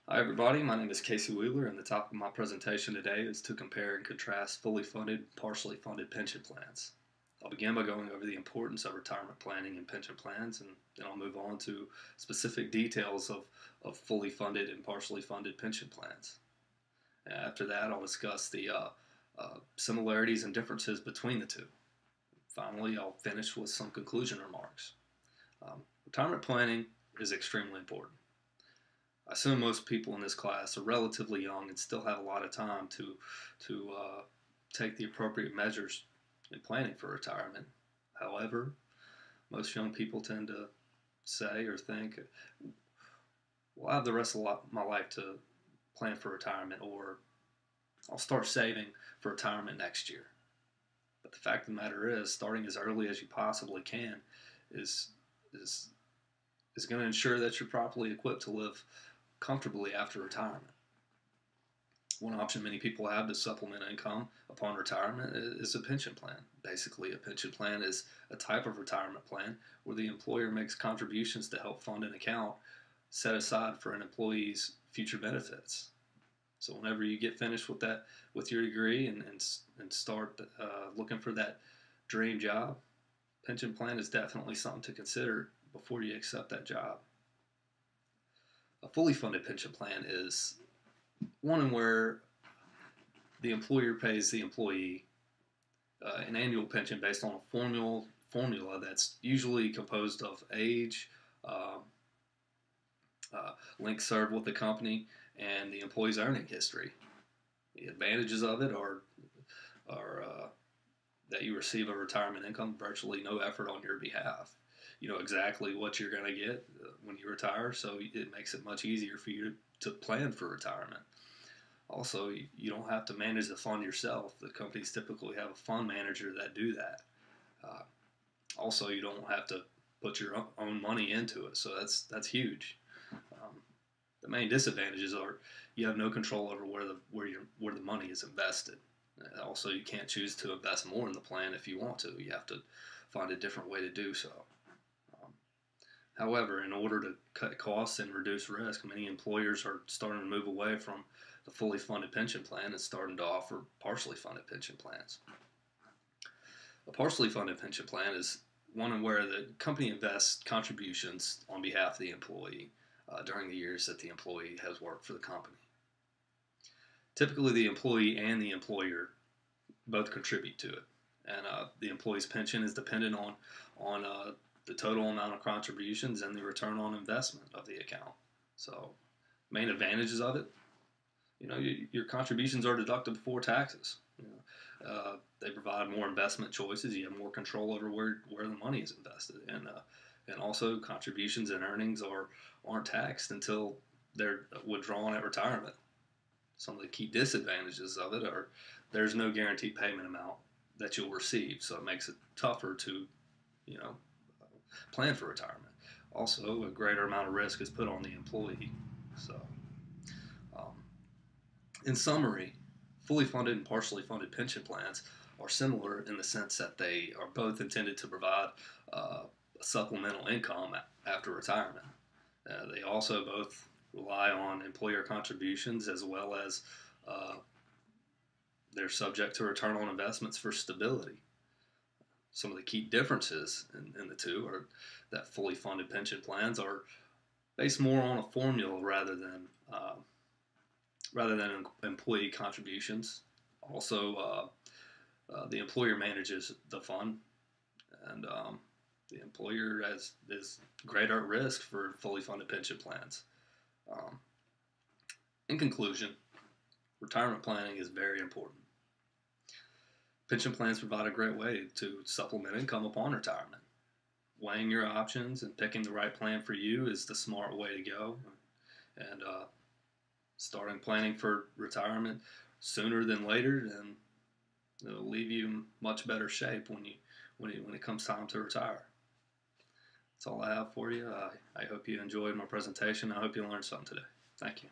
Hi everybody, my name is Casey Wheeler and the topic of my presentation today is to compare and contrast fully funded and partially funded pension plans. I'll begin by going over the importance of retirement planning and pension plans, and then I'll move on to specific details of fully funded and partially funded pension plans. After that, I'll discuss the similarities and differences between the two. Finally, I'll finish with some conclusion remarks. Retirement planning is extremely important. I assume most people in this class are relatively young and still have a lot of time to take the appropriate measures in planning for retirement. However, most young people tend to say or think, well, I have the rest of my life to plan for retirement, or I'll start saving for retirement next year. But the fact of the matter is, starting as early as you possibly can is is is going to ensure that you're properly equipped to live comfortably after retirement. One option many people have to supplement income upon retirement is a pension plan. Basically, a pension plan is a type of retirement plan where the employer makes contributions to help fund an account set aside for an employee's future benefits. So whenever you get finished with your degree and start looking for that dream job, pension plan is definitely something to consider before you accept that job. A fully funded pension plan is one where the employer pays the employee an annual pension based on a formula that's usually composed of age, uh, length served with the company, and the employee's earning history. The advantages of it are that you receive a retirement income, virtually no effort on your behalf. You know exactly what you're going to get when you retire, so it makes it much easier for you to plan for retirement. Also, you don't have to manage the fund yourself. The companies typically have a fund manager that do that. Uh, Also, you don't have to put your own money into it, so that's huge. Um, the main disadvantages are you have no control over where the money is invested. Also, you can't choose to invest more in the plan if you want to. You have to find a different way to do so. Um, However, in order to cut costs and reduce risk, many employers are starting to move away from the fully funded pension plan and starting to offer partially funded pension plans. A partially funded pension plan is one where the company invests contributions on behalf of the employee during the years that the employee has worked for the company. Typically, the employee and the employer both contribute to it, and the employee's pension is dependent on the total amount of contributions and the return on investment of the account. So, main advantages of it, your contributions are deducted before taxes. They provide more investment choices. You have more control over where the money is invested, and also contributions and earnings aren't taxed until they're withdrawn at retirement. Some of the key disadvantages of it are there's no guaranteed payment amount that you'll receive, so it makes it tougher to, you know, plan for retirement. Also, a greater amount of risk is put on the employee. So, um, in summary, fully funded and partially funded pension plans are similar in the sense that they are both intended to provide supplemental income after retirement. They also both rely on employer contributions as well as uh, they're subject to return on investments for stability. Some of the key differences in the two are that fully funded pension plans are based more on a formula rather than employee contributions. Also, the employer manages the fund, and the employer is greater at risk for fully funded pension plans. Um, in conclusion, retirement planning is very important. Pension plans provide a great way to supplement income upon retirement. Weighing your options and picking the right plan for you is the smart way to go. And starting planning for retirement sooner than later, then it'll leave you in much better shape when it comes time to retire. That's all I have for you. I hope you enjoyed my presentation. I hope you learned something today. Thank you.